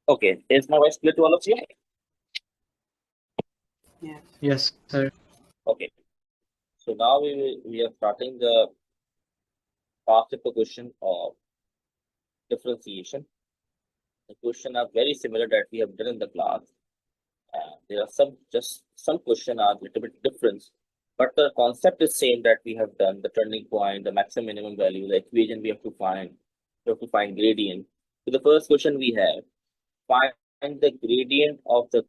Okay, is my voice clear to all of you? Yes. Yes, sir. Okay, so now we are starting the past paper question of differentiation. The question are very similar that we have done in the class. There are some question are a little bit different, but the concept is same that we have done. The turning point, the maximum minimum value, the equation we have to find. We have to find gradient. So the first question we have, find the gradient of the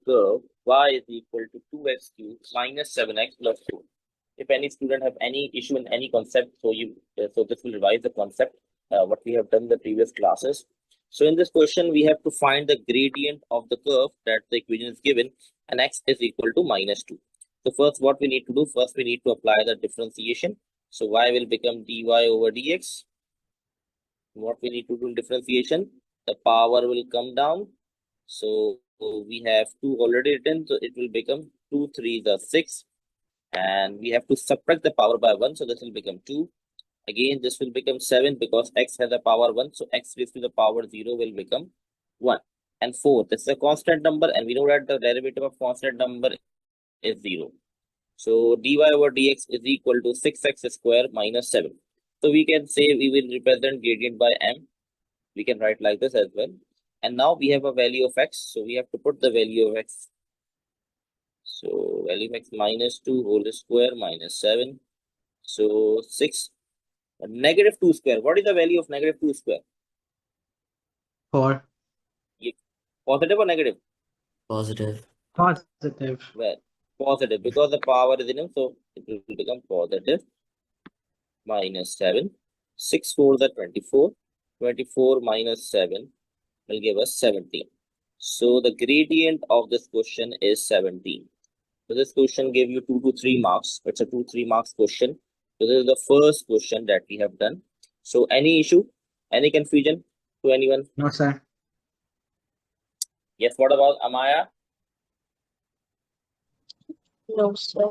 curve y is equal to 2x cubed minus 7x plus 4. If any student have any issue in any concept, so this will revise the concept what we have done in the previous classes. So in this question, we have to find the gradient of the curve that the equation is given, and x is equal to minus 2. So first, what we need to do, first we need to apply the differentiation. So y will become dy over dx. What we need to do in differentiation, the power will come down. So we have 2 already written, so it will become 2 3 is 6. And we have to subtract the power by 1, so this will become 2. Again, this will become 7 because x has a power 1, so x raised to the power 0 will become 1. And 4, this is a constant number, and we know that the derivative of constant number is 0. So dy over dx is equal to 6x square minus 7. So we can say we will represent gradient by m. We can write like this as well. And now we have a value of x, so we have to put the value of x. So value of x minus 2 whole square minus 7. So 6. Negative 2 square. What is the value of negative 2 square? 4. Positive or negative? Positive. Positive. Well, positive because the power is in them, so it will become positive. Minus 7. 6 4s are 24. 24 minus 7 will give us 17. So the gradient of this question is 17. So this question gave you 2 to 3 marks. It's a 2-3 marks question. So this is the first question that we have done. So any issue, any confusion to anyone? No, sir. Yes, what about Amaya? No, sir.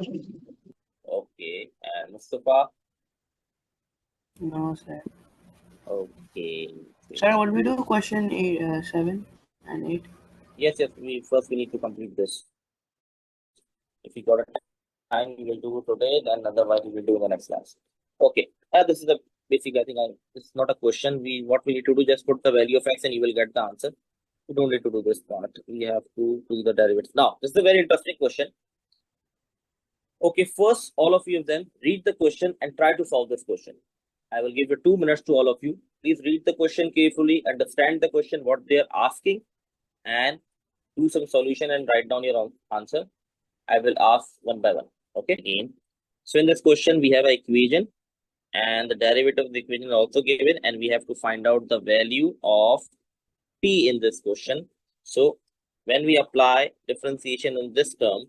Okay, and Mustafa? No, sir. Okay. Sir, what we do question 7 and 8? Yes, we need to complete this. If we got a time, we will do it today, then otherwise we will do in the next class. Okay, this is the basic, I think it's not a question. What we need to do, just put the value of x and you will get the answer. You don't need to do this part. We have to do the derivatives. Now, this is a very interesting question. Okay, first, all of you then read the question and try to solve this question. I will give you 2 minutes to all of you. Please read the question carefully, understand the question, what they are asking, and do some solution and write down your own answer. I will ask one by one. Okay, again. So in this question, we have an equation and the derivative of the equation is also given, and we have to find out the value of p in this question. So when we apply differentiation in this term,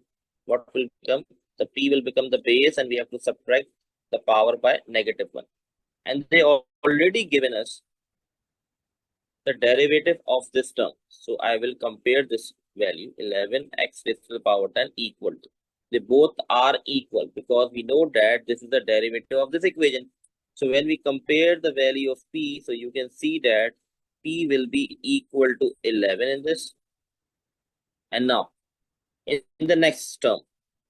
what will become? The p will become the base, and we have to subtract the power by negative 1. And they already given us the derivative of this term. So I will compare this value 11x raised to the power 10 equal to. They both are equal because we know that this is the derivative of this equation. So when we compare the value of p, so you can see that p will be equal to 11 in this. And now in the next term,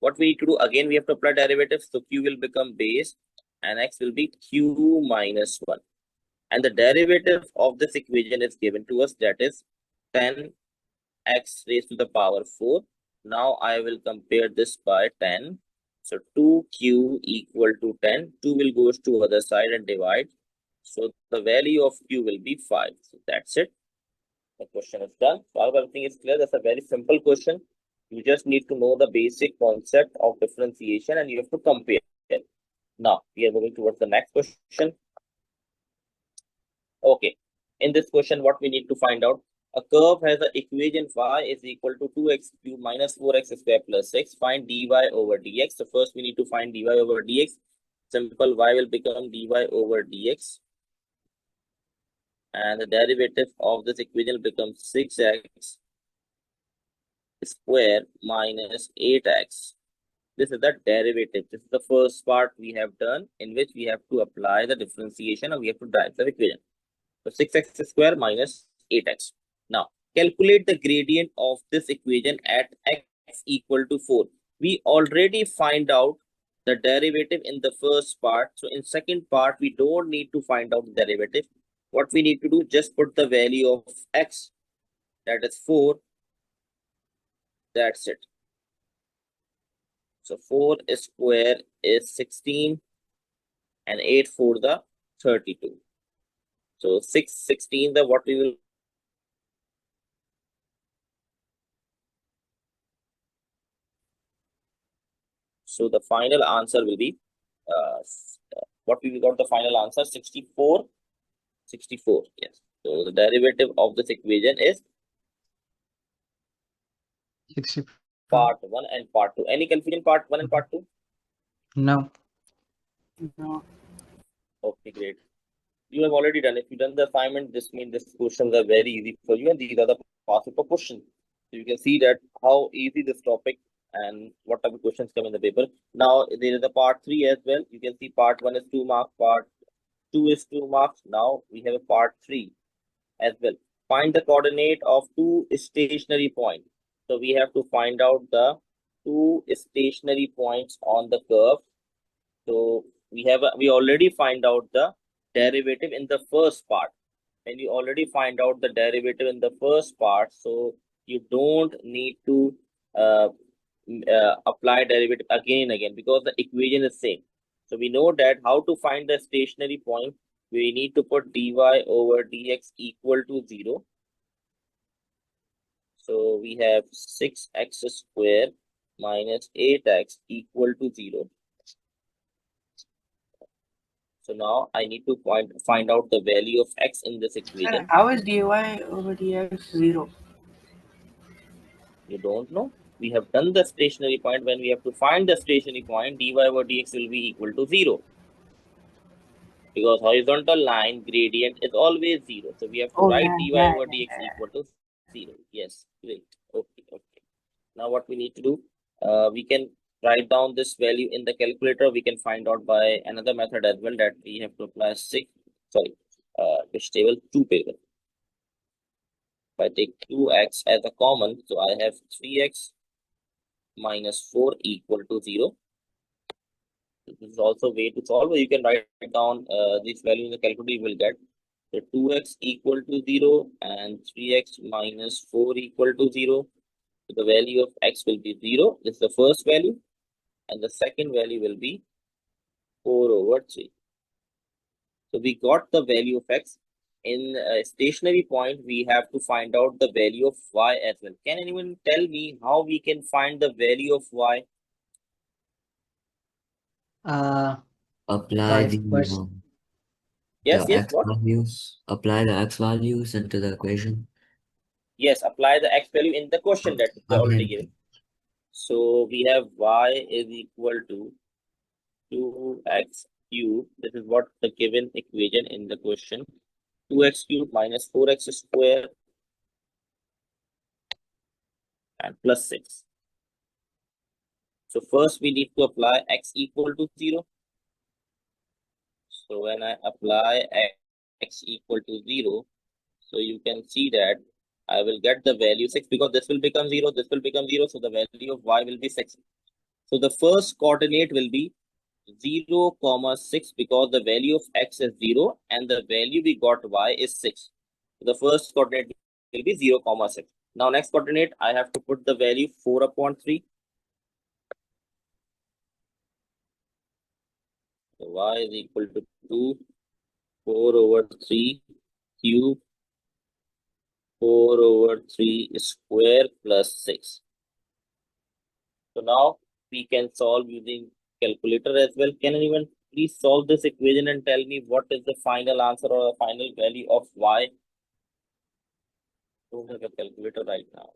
what we need to do, again we have to apply derivatives. So q will become base and x will be q minus 1. And the derivative of this equation is given to us, that is 10x raised to the power 4. Now I will compare this by 10. So 2q equal to 10. 2 will go to other side and divide. So the value of q will be 5. So that's it. The question is done. So I hope everything is clear. That's a very simple question. You just need to know the basic concept of differentiation and you have to compare it. Now we are moving towards the next question. Okay, in this question, what we need to find out, a curve has the equation y is equal to 2x cubed minus 4x square plus 6. Find dy over dx. So first we need to find dy over dx. Simple, y will become dy over dx. And the derivative of this equation becomes 6x square minus 8x. This is the derivative. This is the first part we have done, in which we have to apply the differentiation and we have to derive the equation. So 6x square minus 8x. Now, Calculate the gradient of this equation at x equal to 4. We already find out the derivative in the first part. So in second part, we don't need to find out the derivative. What we need to do, just put the value of x, that is 4. That's it. So 4 square is 16 and 8 for the 32. So 16, the what we will. So the final answer will be, what we got the final answer, 64. 64, yes. So the derivative of this equation is 64. part 1 and part 2. Any confusion part 1 and part 2? No. No. Okay, great. You have already done. If you done the assignment, this means these questions are very easy for you, and these are the past paper questions. So you can see that how easy this topic and what type of questions come in the paper. Now there is a part 3 as well. You can see part 1 is 2 marks, part 2 is 2 marks. Now we have a part 3 as well. Find the coordinate of two stationary points. So we have to find out the two stationary points on the curve. So we already find out the derivative in the first part. And you already find out the derivative in the first part, so you don't need to apply derivative again and again because the equation is same. So we know that how to find the stationary point. We need to put dy over dx equal to 0. So we have 6x squared minus 8x equal to 0. So now I need to find out the value of x in this Sir, equation. how is dy over dx 0? You don't know? We have done the stationary point. When we have to find the stationary point, dy over dx will be equal to 0. Because horizontal line gradient is always 0. So we have to Oh, write yeah, dy yeah, over yeah, dx yeah. equal to 0. Yes, great. Okay, okay. Now what we need to do, we can write down this value in the calculator. We can find out by another method as well, that we have to apply which table? 2 table. If I take 2x as a common, so I have 3x minus 4 equal to 0. This is also a way to solve. You can write down this value in the calculator. You will get the 2x equal to 0 and 3x minus 4 equal to 0. So the value of x will be 0. This is the first value. And the second value will be 4 over 3. So we got the value of x. In a stationary point, we have to find out the value of y as well. Can anyone tell me how we can find the value of y? Apply By first, Yes, the yes, x what? values. Apply the x values into the equation. Yes, apply the x value in the question that they already given. So we have y is equal to 2x cubed. This is what the given equation in the question. 2x cubed minus 4x squared and plus 6. So first we need to apply x equal to 0. So when I apply x equal to 0, so you can see that I will get the value 6 because this will become 0, this will become 0. So the value of y will be 6. So the first coordinate will be 0, 6 because the value of x is 0 and the value we got y is 6. So the first coordinate will be 0, 6. Now next coordinate, I have to put the value 4 upon 3. So y is equal to 2, 4 over 3 cube, 4 over 3 square plus 6. So now we can solve using calculator as well. Can anyone please solve this equation and tell me what is the final answer or the final value of y? Don't have a calculator right now.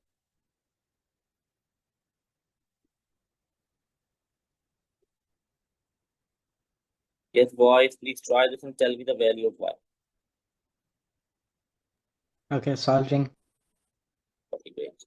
Yes, boys, please try this and tell me the value of y. okay, solving. Okay, great.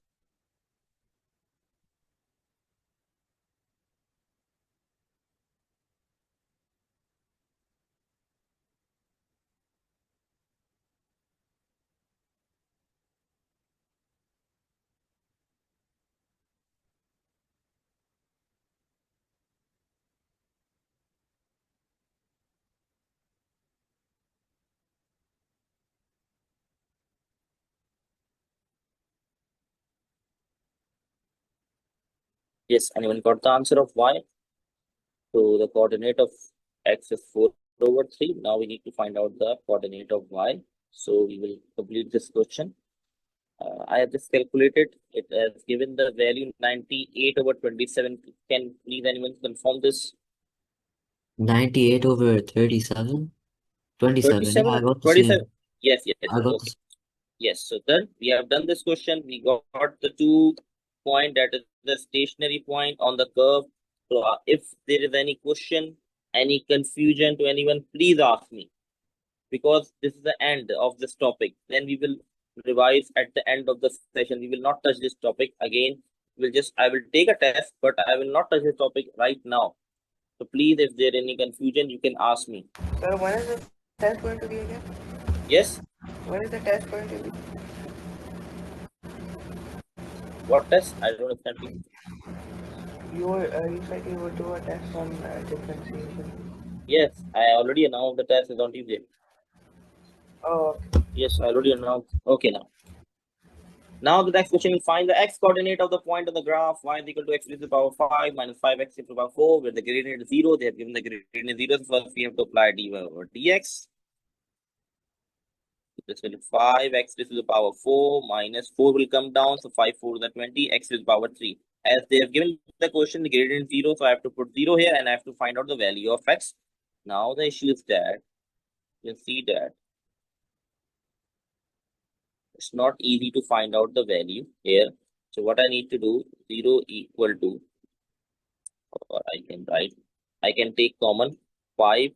Yes, anyone got the answer of y? So the coordinate of x is 4/3. Now we need to find out the coordinate of y. So we will complete this question. I have just calculated. It has given the value 98/27. Can please anyone confirm this? 98/37? 27. Yeah, 27 I or got the 27? same. Yes, yes, I got okay. Yes, so then we have done this question. We got the 2 point, that is the stationary point on the curve. So if there is any question, any confusion to anyone, please ask me, because this is the end of this topic. Then we will revise at the end of the session. We will not touch this topic again. I will take a test, but I will not touch this topic right now. So please, if there any confusion, you can ask me. Sir, when is the test going to be again? Yes? When is the test going to be? What test? I don't understand, please. You said you would do a test on differentiation. Yes, I already announced the test is on Tuesday. Oh, Yes, I already announced. Okay, now. Now the next question will find the x coordinate of the point on the graph y is equal to x to the power 5 minus 5x to the power 4, where the gradient is 0. They have given the gradient 0. So first we have to apply dy over dx. This will be 5x to the power 4 minus 4 will come down. So 5 4 is the 20, x to the power 3. As they have given the question, the gradient is 0. So I have to put 0 here and I have to find out the value of x. Now the issue is that you can see that it's not easy to find out the value here. So what I need to do, 0 equal to, or I can take common 5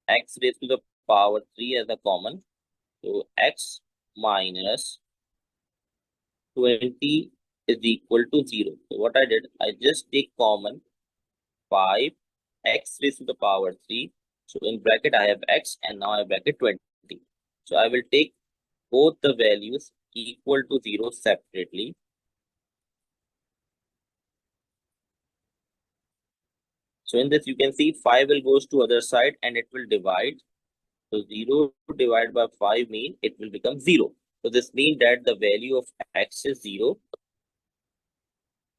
x raised to the power 3 as a common. So x minus 20 is equal to 0. So what I did, I just take common 5 x raised to the power 3. So in bracket I have x and now I have bracket 20. So I will take both the values equal to 0 separately. So in this you can see 5 will goes to other side and it will divide. So 0 divided by 5 mean it will become 0. So this means that the value of x is 0.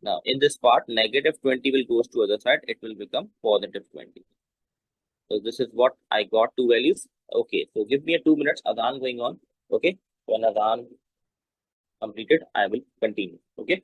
Now in this part, negative 20 will goes to other side. It will become positive 20. So this is what I got two values. Okay, so give me a 2 minutes. Adhan going on. Okay, when Adhan completed, I will continue. Okay.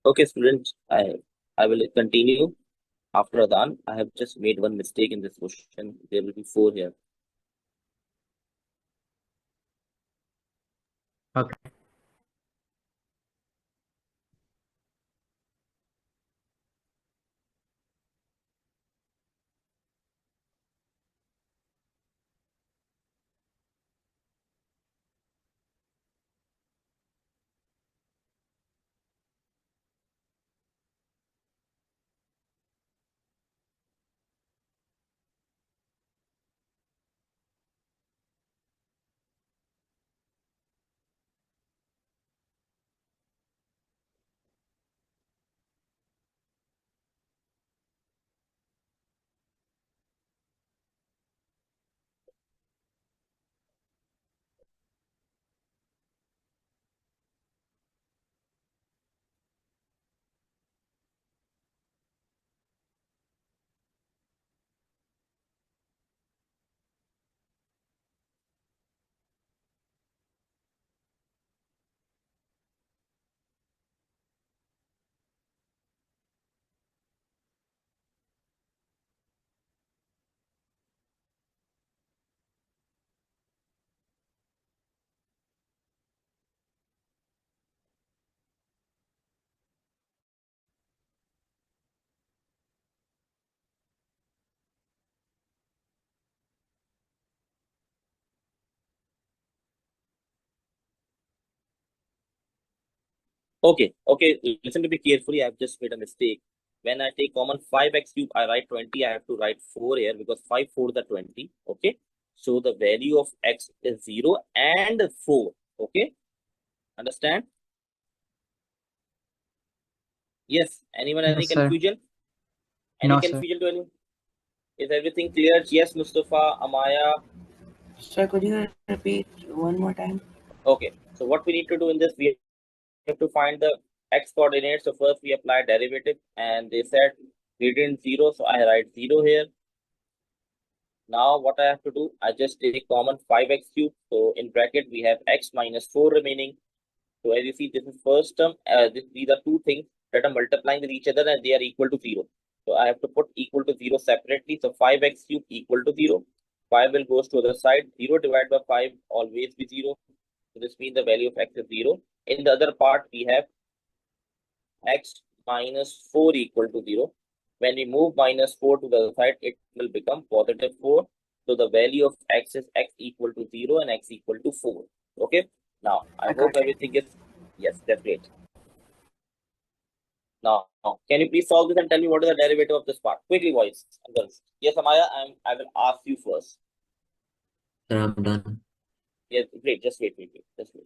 Okay, students, I will continue after Adhan. I have just made one mistake in this question. There will be 4 here. Okay. Okay, listen to me carefully. I've just made a mistake. When I take common 5x cube, I write 20. I have to write 4 here because 5 4 the 20. Okay. So the value of x is 0 and 4. Okay. Understand? Yes. Anyone, any Yes, sir. confusion? Any No, sir. confusion to anyone? Is everything clear? Yes, Mustafa, Amaya. Sir, could you repeat one more time? Okay. So what we need to do in this, we have to find the x coordinates. So first we apply derivative and they said gradient 0. So I write 0 here. Now what I have to do, I just take common 5x cube. So in bracket, we have x minus 4 remaining. So as you see, this is first term. These are two things that are multiplying with each other and they are equal to 0. So I have to put equal to 0 separately. So 5x cube equal to 0. 5 will goes to the other side. 0 divided by 5 always be 0. So this means the value of x is 0. In the other part, we have x minus 4 equal to 0. When we move minus 4 to the other side, it will become positive 4. So the value of x is x equal to 0 and x equal to 4. Okay. Now, I hope got it. everything is, yes, that's great. Now, can you please solve this and tell me what is the derivative of this part? Quickly, boys and girls. Yes, Amaya, I will ask you first. Sir, I'm done. Yes, great. Just wait. Just wait.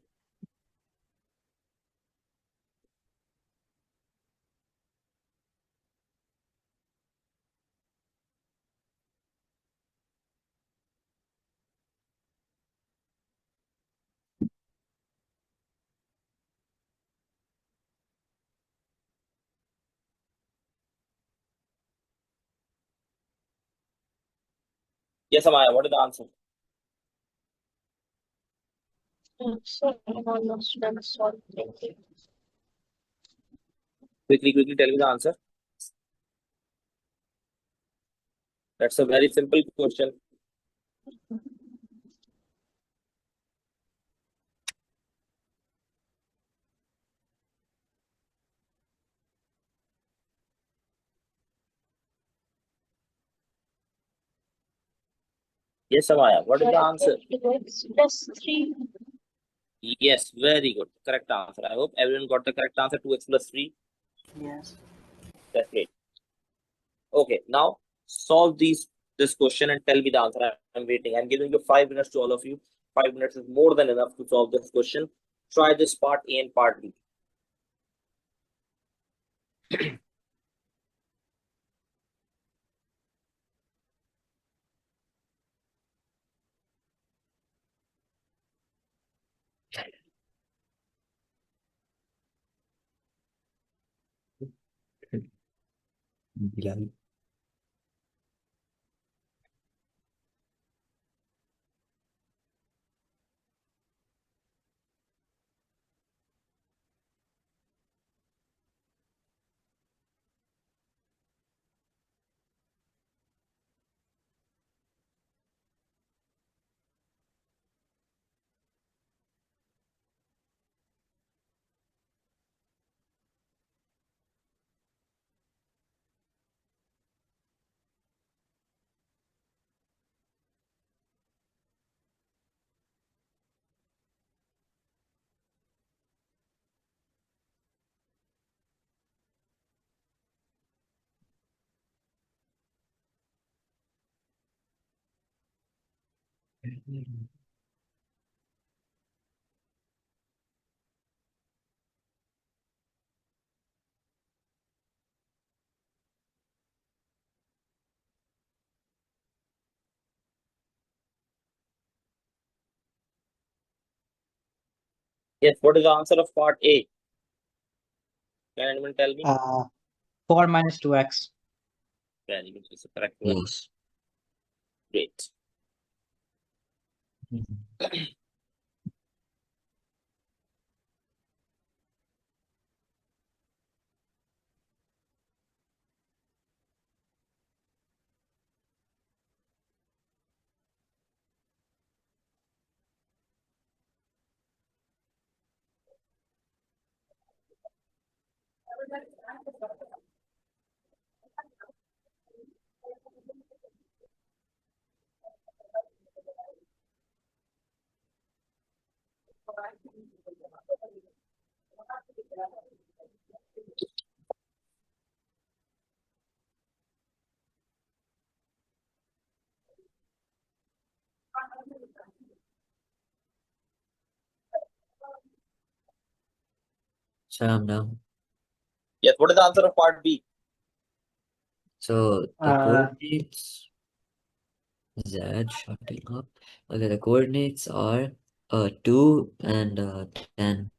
Yes, Amaya, what is the answer? So I'm almost done solving it. Quickly tell me the answer. That's a very simple question. Yes, Amaya, what is the answer? X plus 3. Yes, very good. Correct answer. I hope everyone got the correct answer. 2x plus 3. Yes. That's great. Okay, now solve this question and tell me the answer. I'm waiting. I'm giving you 5 minutes to all of you. 5 minutes is more than enough to solve this question. Try this part A and part B. Bilal. Yes, what is the answer of part A? Can anyone tell me? 4 minus 2x. Very good. It's a correct one. Yes. Great. So I'm now. Yes, what is the answer of part B? So the coordinates Z shutting up. Okay, the coordinates are 2 and 10.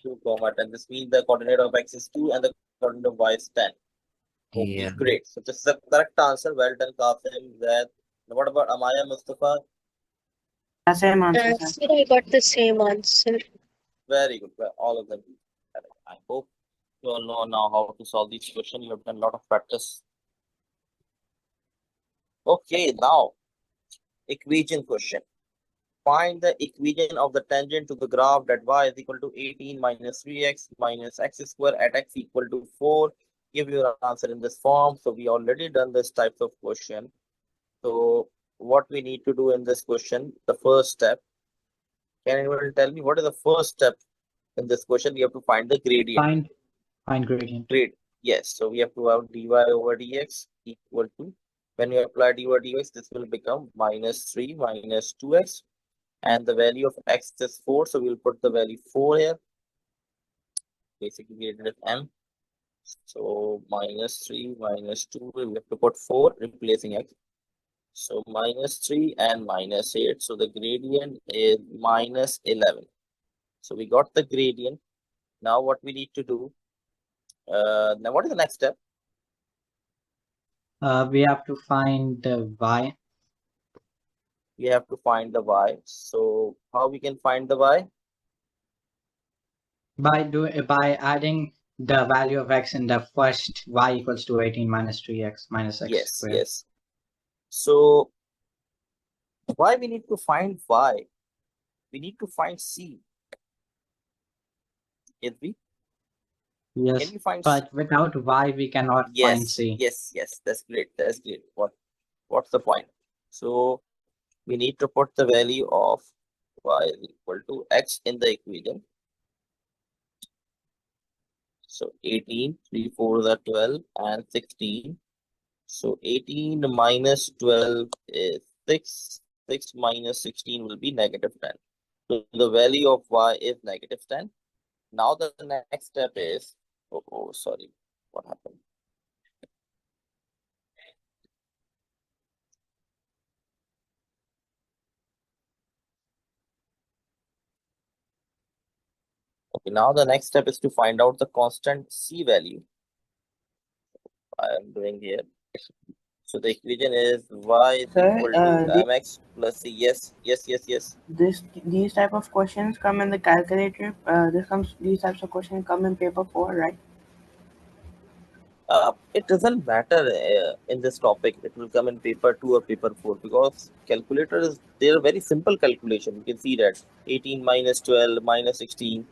2, 10. This means the coordinate of x is 2 and the coordinate of y is 10. Okay, Yeah. great. So this is the correct answer. Well done, Qasim. That. What about Amaya, Mustafa? Same answer, sir. Sir, I got the same answer. Very good. Well, all of them. I hope you all know now how to solve these questions. You have done a lot of practice. Okay, now equation question. Find the equation of the tangent to the graph that y is equal to 18 minus 3x minus x square at x equal to 4. Give your answer in this form. So we already done this type of question. So what we need to do in this question, the first step. Can anyone tell me what is the first step in this question? We have to find the gradient. Find gradient. Great. Yes. So we have to have dy over dx equal to, when you apply dy over dx, this will become minus 3 minus 2x. And the value of x is 4. So we'll put the value 4 here. Basically, gradient is m. So minus 3 minus 2, we have to put 4, replacing x. So minus 3 and minus 8. So the gradient is minus 11. So we got the gradient. Now what we need to do, now what is the next step? We have to find the y. We have to find the y. So how we can find the y? By adding the value of x in the first y equals to 18 minus 3x minus x Yes, squared. yes. So why we need to find y? We need to find c. Is we? Yes, Can we find but without y we cannot find c. Yes, that's great. That's great. What's the point? So we need to put the value of y is equal to x in the equation. So 18, 3 4s are 12 and 16. So 18 minus 12 is 6. 6 minus 16 will be negative 10. So the value of y is negative 10. Now the next step is, sorry, what happened? Okay, now the next step is to find out the constant c value. I am doing here. So the equation is y is Sir, equal to mx plus c. Yes. These type of questions come in the calculator. These types of questions come in paper 4, right? It doesn't matter in this topic. It will come in paper 2 or paper 4 because calculators, they're very simple calculation. You can see that 18 minus 12 minus 16.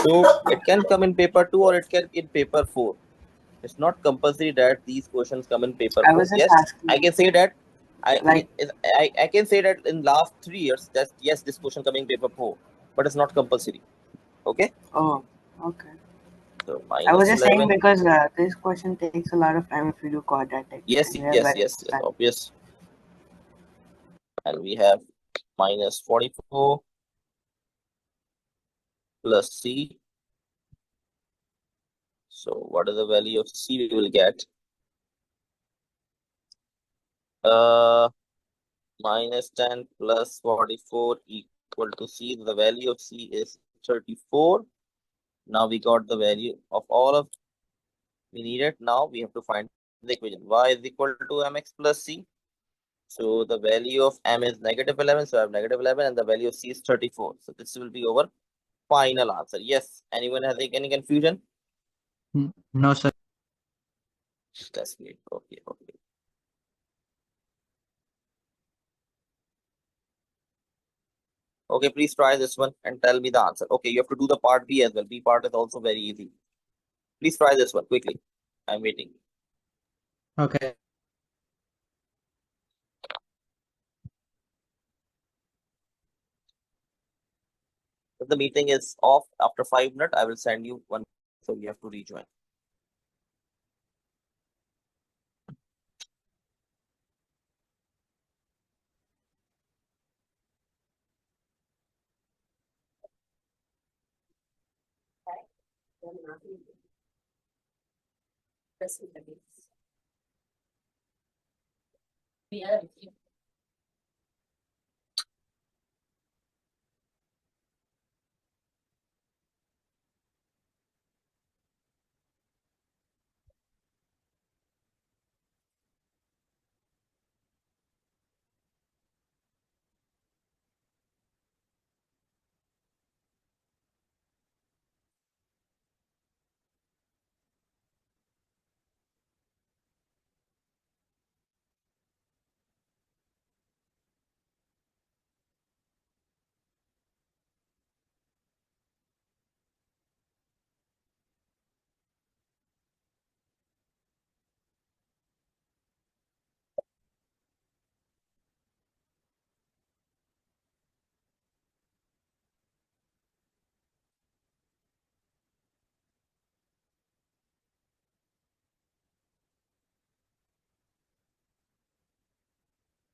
So it can come in paper 2 or it can in paper 4. It's not compulsory that these questions come in paper 4. I was just Yes, asking. I can say that. Like, I can say that in last 3 years that yes, this question coming paper 4, but it's not compulsory. Okay. oh, okay. So I was minus just saying 11. because this question takes a lot of time if you do quadratic. Yes, and we have very yes, little time. obvious. And we have minus 44 plus c. So what is the value of c we will get? Minus 10 plus 44 equal to c. The value of c is 34. Now we got the value of all of we needed. Now we have to find the equation. Y is equal to mx plus c. So the value of m is negative 11. So I have negative 11 and the value of c is 34. So this will be our final answer. Yes. Anyone has any confusion? No, sir. That's great. Okay. Okay, please try this one and tell me the answer. Okay, you have to do the part B as well. B part is also very easy. Please try this one quickly. I'm waiting. Okay. If the meeting is off after 5 minutes, I will send you one. So you have to rejoin.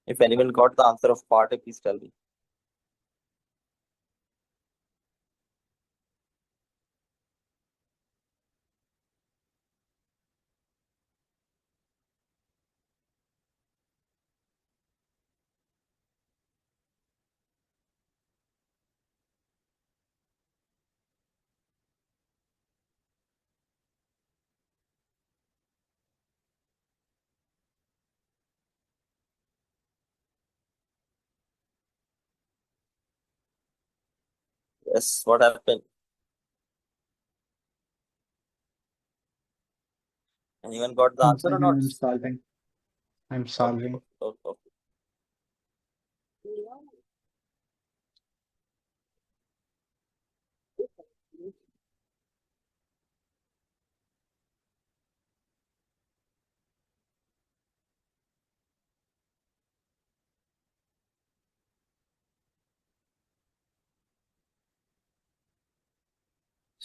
If anyone got the answer of part A, please tell me. Yes, what happened? Anyone got the answer or not? I'm solving. I'm solving. Okay.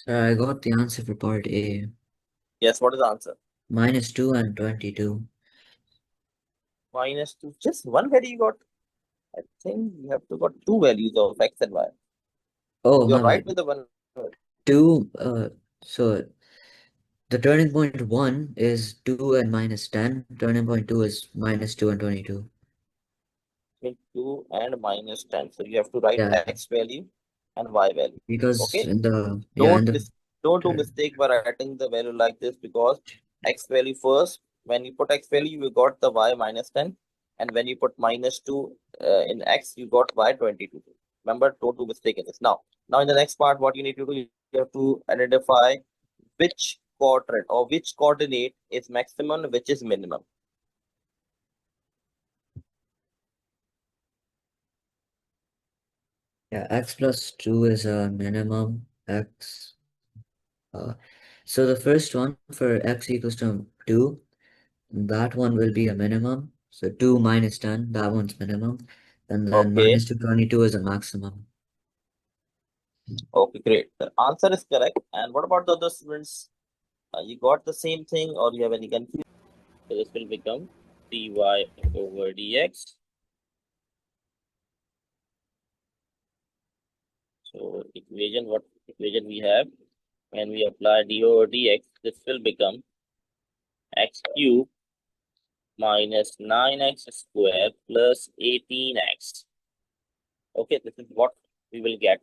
Sir, I got the answer for part A. Yes, what is the answer? -2 and 22. -2. Just one value you got. I think you have to got two values of x and y. Oh, You're my right bad. with the one. 2, so the turning point 1 is 2 and -10. Turning point 2 is -2 and 22. 2 and -10. So you have to write Yeah, x value and y value. because Okay. in the Don't don't do turn- mistake by writing the value like this, because x value first. When you put x value, you got the y -10, and when you put -2 in x, you got y 22. Remember, don't do mistake in this. Now in the next part, what you need to do, you have to identify which quadrant or which coordinate is maximum, which is minimum. yeah, x plus 2 is a minimum. X. So the first one for x equals to 2, that one will be a minimum. So 2 minus 10, that one's minimum. And then Okay. -222 is a maximum. Okay, great. The answer is correct. And what about the other students? You got the same thing, or you have any confusion? So this will become dy over dx. So equation, what equation we have? When we apply dy over dx, this will become x cube minus 9x square plus 18x. Okay, this is what we will get.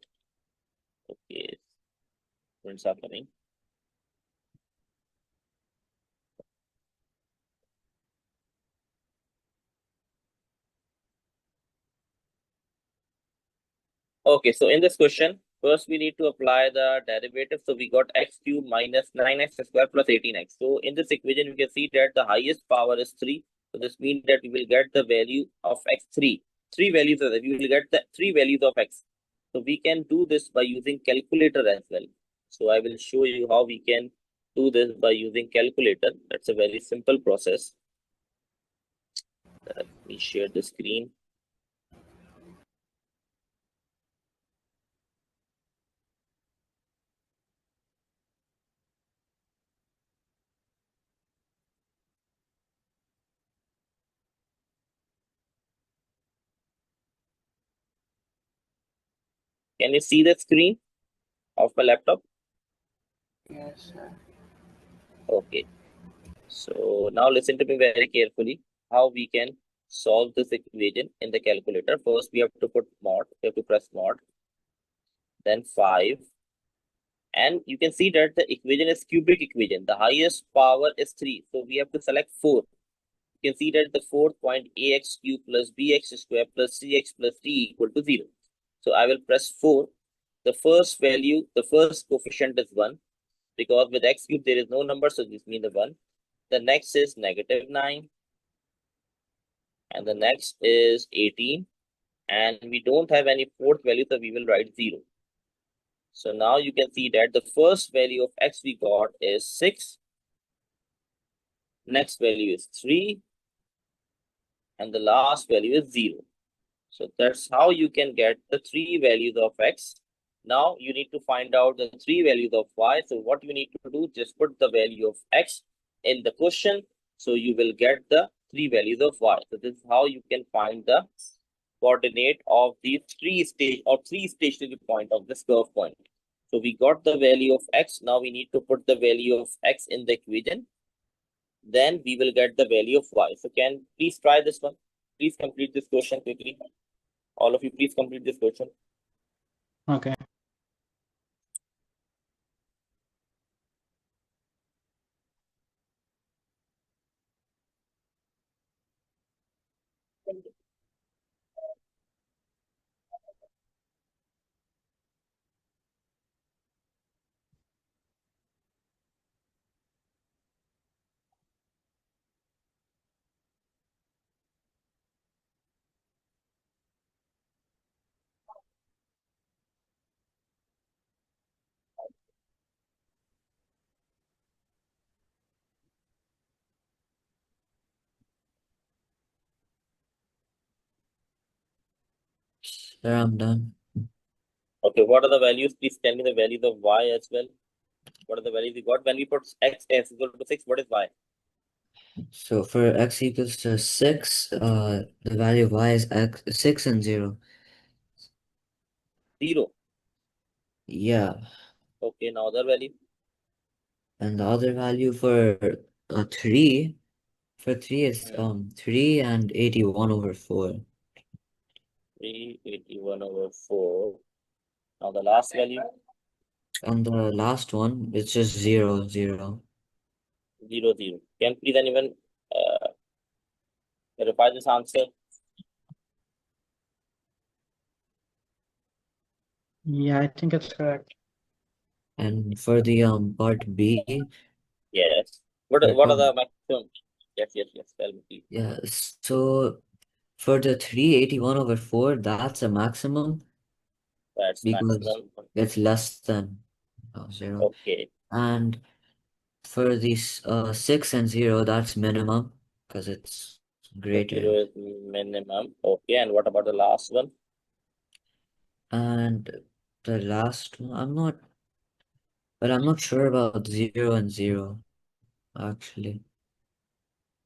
Okay, students are coming. Okay, so in this question, first we need to apply the derivative. So we got x cube minus 9x square plus 18x. So in this equation, we can see that the highest power is 3. So this means that we will get the value of x3. Three values of that. We will get the three values of x. So we can do this by using calculator as well. So I will show you how we can do this by using calculator. That's a very simple process. Let me share the screen. Can you see the screen of my laptop? Yes, sir. Okay. So now listen to me very carefully how we can solve this equation in the calculator. First, we have to put mod. We have to press mod. Then 5. And you can see that the equation is cubic equation. The highest power is 3. So we have to select 4. You can see that the fourth point ax cube plus bx square plus cx plus d equal to 0. So I will press 4. The first value, the first coefficient is 1. Because with x cube there is no number, so this means the 1. The next is -9. And the next is 18. And we don't have any fourth value, so we will write 0. So now you can see that the first value of x we got is 6. Next value is 3. And the last value is 0. So that's how you can get the 3 values of x. Now you need to find out the 3 values of y. So what you need to do, just put the value of x in the question. So you will get the 3 values of y. So this is how you can find the coordinate of these three stationary point of this curve point. So we got the value of x. Now we need to put the value of x in the equation. Then we will get the value of y. So can please try this one. Please complete this question quickly. All of you, please complete this question. Okay. Sir, I'm done. Okay, what are the values? Please tell me the values of y as well. What are the values we got? When we put x equal to 6, what is y? So for x equals to 6, the value of y is 6 and 0. 0. Yeah. Okay, now other value. And the other value for 3, for 3 is 3 and 81 over 4. 381 over 4. Now the last value. And the last one is just 0, 0. 0, 0. Can please anyone verify this answer? Yeah, I think it's correct. And for the part B, Yes. What are the maximum? Yes. Tell me please. yeah, so for the 381 over 4, that's a maximum That's because maximum. it's less than 0. Okay. And for these 6 and 0, that's minimum because it's So greater. 0 is minimum. Okay. And what about the last one? And the last one, I'm not sure about 0 and 0, actually.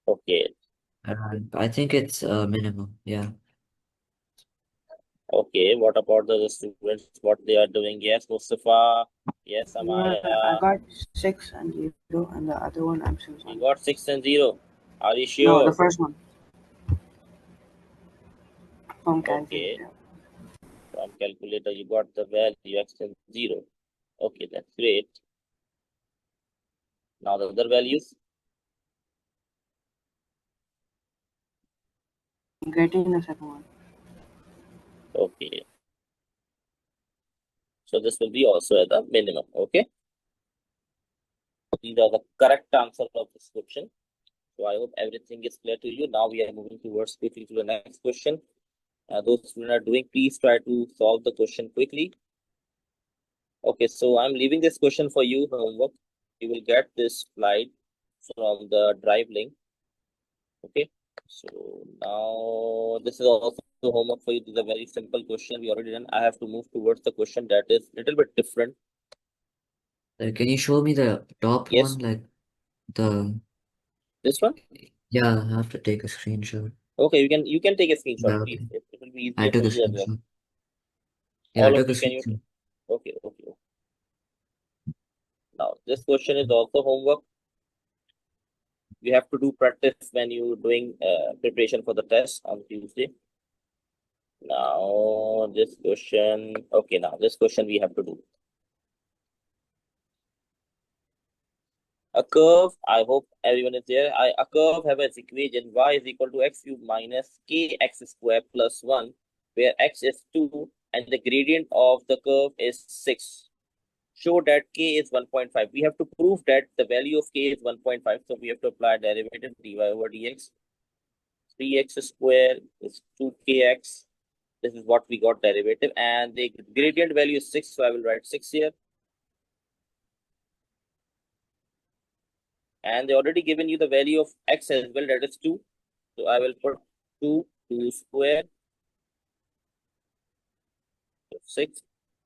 Okay. I think it's minimum, yeah. Okay. What about the students? What they are doing? Yes, Mustafa. Yes, I Amaya. got 6 and 0, and the other one I'm so You sorry. got 6 and 0. Are you No, sure? the first one. From Okay. calculator. From calculator, you got the value x and 0. Okay, that's great. Now the other values. I'm getting the second one. Okay. So this will be also at the minimum. Okay. These are the correct answers of this question. So I hope everything is clear to you. Now we are moving towards quickly to the next question. Those who are doing, please try to solve the question quickly. Okay, so I'm leaving this question for you, homework. You will get this slide from the drive link. Okay, so now this is also homework for you. This is a very simple question we already done. I have to move towards the question that is a little bit different. Can you show me the top Yes. one, like the This one? Yeah, I have to take a screenshot. Okay, you can take a screenshot, Yeah, please. okay. It will be I easier took for a you as well. screenshot. Yeah, I All of took a you, can you? screenshot. Okay. Now, this question is also homework. You have to do practice when you're doing preparation for the test on Tuesday. Now, this question, okay, now this question we have to do. A curve, I hope everyone is there. A curve have its equation y is equal to x cube minus kx square plus 1, where x is 2 and the gradient of the curve is 6. Show that k is 1.5. We have to prove that the value of k is 1.5. So we have to apply derivative dy over dx. 3x square is 2kx. This is what we got derivative. And the gradient value is 6. So I will write 6 here. And they already given you the value of x as well, that is 2. So I will put 2 square. So 6.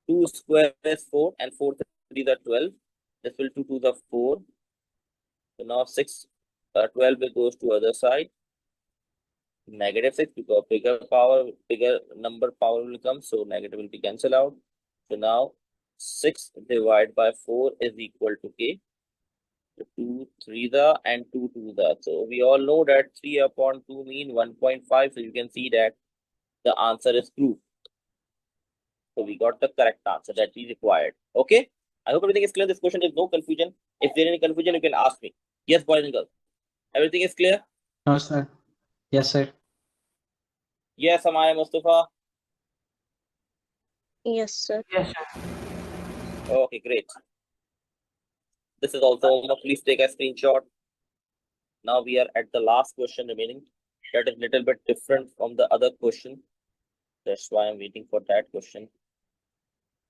2 square is 4 and 4 3 is 12. This will 2 to the 4. So now 6, 12 will goes to other side. Negative 6 because bigger number power will come. So negative will be cancelled out. So now 6 divided by 4 is equal to k. 2 3 the and 2 2 the. So we all know that 3 upon 2 mean 1.5. So you can see that the answer is true. So we got the correct answer that we required. Okay. I hope everything is clear. This question is no confusion. If there is any confusion, you can ask me. Yes, boys and girls. Everything is clear? No, sir. Yes, sir. Yes, Amaya Mustafa. Yes, sir. Yes, sir. Okay, great. This is also, please take a screenshot. Now we are at the last question remaining. That is a little bit different from the other question. That's why I'm waiting for that question.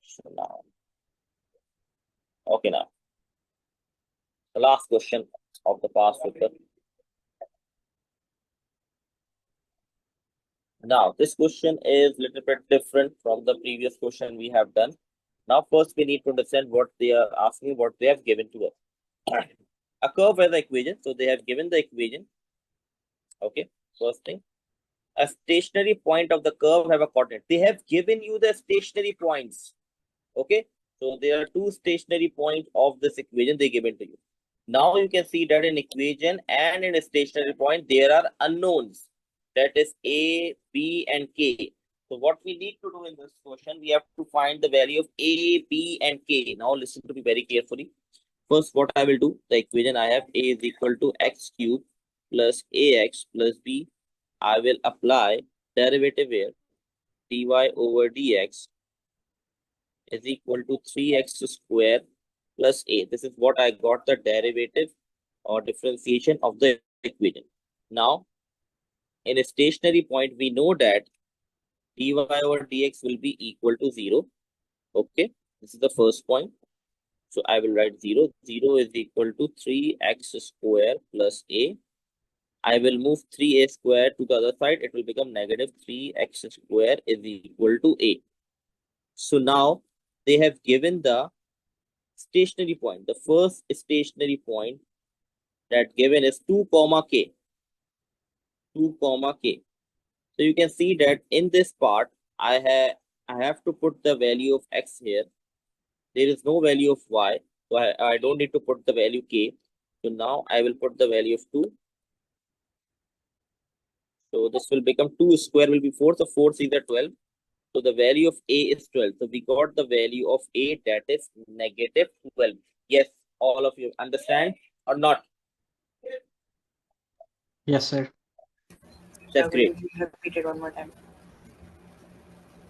So now. Okay, now. The last question of the past paper. Now, this question is a little bit different from the previous question we have done. Now, first we need to understand what they are asking, what they have given to us. A curve has the equation. So they have given the equation. Okay, first thing. A stationary point of the curve have a coordinate. They have given you the stationary points. Okay, so there are two stationary points of this equation they given to you. Now you can see that in equation and in a stationary point, there are unknowns. That is A, B, and K. So what we need to do in this question, we have to find the value of A, B, and K. Now listen to me very carefully. First, what I will do, the equation I have A is equal to x cube plus AX plus B. I will apply derivative here. Dy over dx is equal to 3x square plus A. This is what I got the derivative or differentiation of the equation. Now, in a stationary point, we know that dy over dx will be equal to 0. Okay, this is the first point. So I will write 0. 0 is equal to 3x square plus A. I will move 3a square to the other side. It will become negative 3x square is equal to A. So now they have given the stationary point. The first stationary point that given is 2 comma k. 2 comma k. So you can see that in this part, I have to put the value of x here. There is no value of y. So I don't need to put the value k. So now I will put the value of 2. So this will become 2 square will be 4. So 4 is 12. So the value of A is 12. So we got the value of A, that is negative 12. Yes, all of you understand or not? Yes, sir. That's great. Repeat it one more time.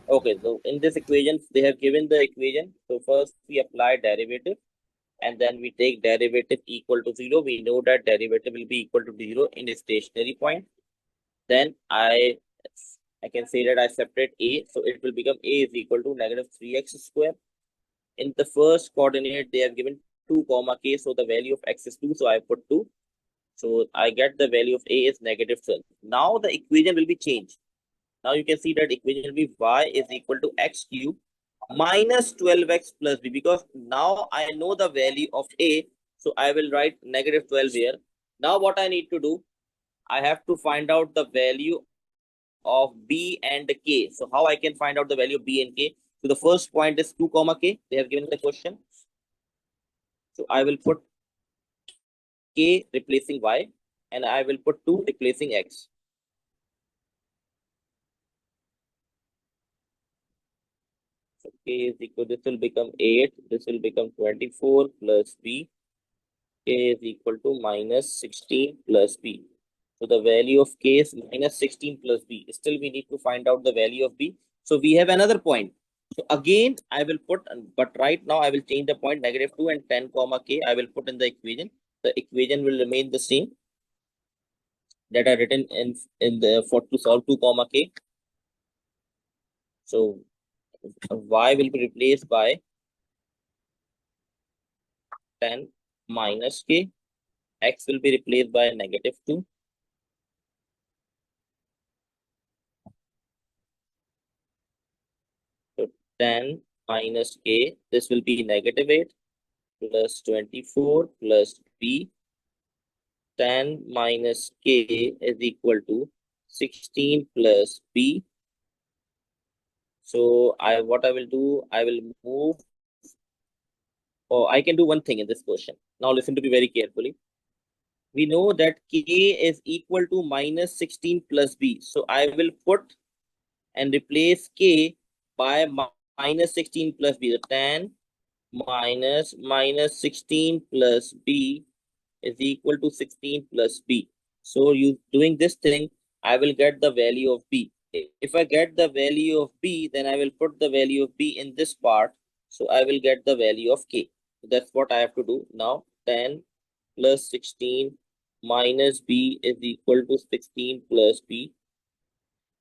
Okay, so in this equation, they have given the equation. So first we apply derivative and then we take derivative equal to 0. We know that derivative will be equal to 0 in a stationary point. Then I can say that I separate A. So it will become A is equal to negative 3x square. In the first coordinate, they have given 2 comma k. So the value of x is 2. So I put 2. So I get the value of A is negative 12. Now the equation will be changed. Now you can see that equation will be y is equal to x cube minus 12x plus b, because now I know the value of A. So I will write negative 12 here. Now what I need to do, I have to find out the value of B and K. So how I can find out the value of B and K? So the first point is 2 comma K. They have given the question. So I will put k replacing y, and I will put 2 replacing x. So k is equal, this will become 8, this will become 24 plus b. K is equal to minus 16 plus b. So the value of k is minus 16 plus b. Still we need to find out the value of b. So we have another point. So again, I will put, but right now I will change the point -2 and 10 comma k. I will put in the equation. The equation will remain the same that are written in the for to solve 2 comma k. So y will be replaced by 10 minus k. X will be replaced by -2. So 10 minus k, this will be -8 plus 24 plus b. 10 minus k is equal to 16 plus b. So what I will do, I will move, or I can do one thing in this question. Now listen to me very carefully. We know that k is equal to minus 16 plus b. So I will put and replace k by minus 16 plus b. The 10 minus 16 plus b is equal to 16 plus b. So doing this thing, I will get the value of b. If I get the value of b, then I will put the value of b in this part. So I will get the value of k. That's what I have to do. Now 10 plus 16 minus b is equal to 16 plus b.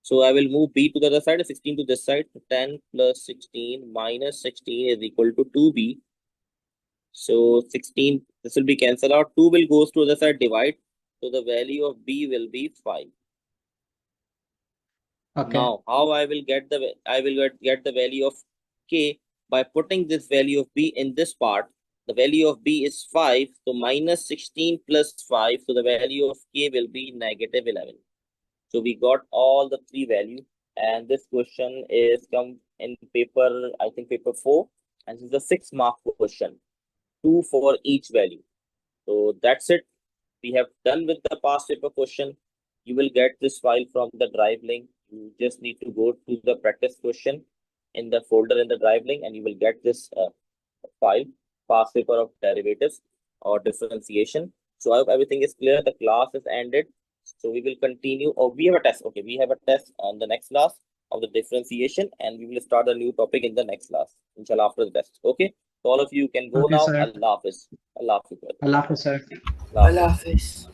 So I will move b to the other side, 16 to this side. 10 plus 16 minus 16 is equal to 2b. So 16, this will be cancelled out. 2 will goes to the other side, divide. So the value of b will be 5. Okay. Now, how I will get the value of k by putting this value of b in this part. The value of b is 5. So minus 16 plus 5. So the value of k will be -11. So we got all the 3 values. And this question is come in paper, I think paper 4. And this is a 6-mark question. 2 for each value. So that's it. We have done with the past paper question. You will get this file from the drive link. You just need to go to the practice question in the folder in the drive link, and you will get this file, past paper of derivatives or differentiation. So I hope everything is clear. The class is ended. So we will continue. Oh, we have a test. Okay, we have a test on the next class of the differentiation, and we will start a new topic in the next class, inshallah, after the test. Okay, so all of you can go Okay, now. sir. Allah Hafiz. Allah Hafiz. Allah Hafiz, sir. Allah Hafiz. Allah Hafiz.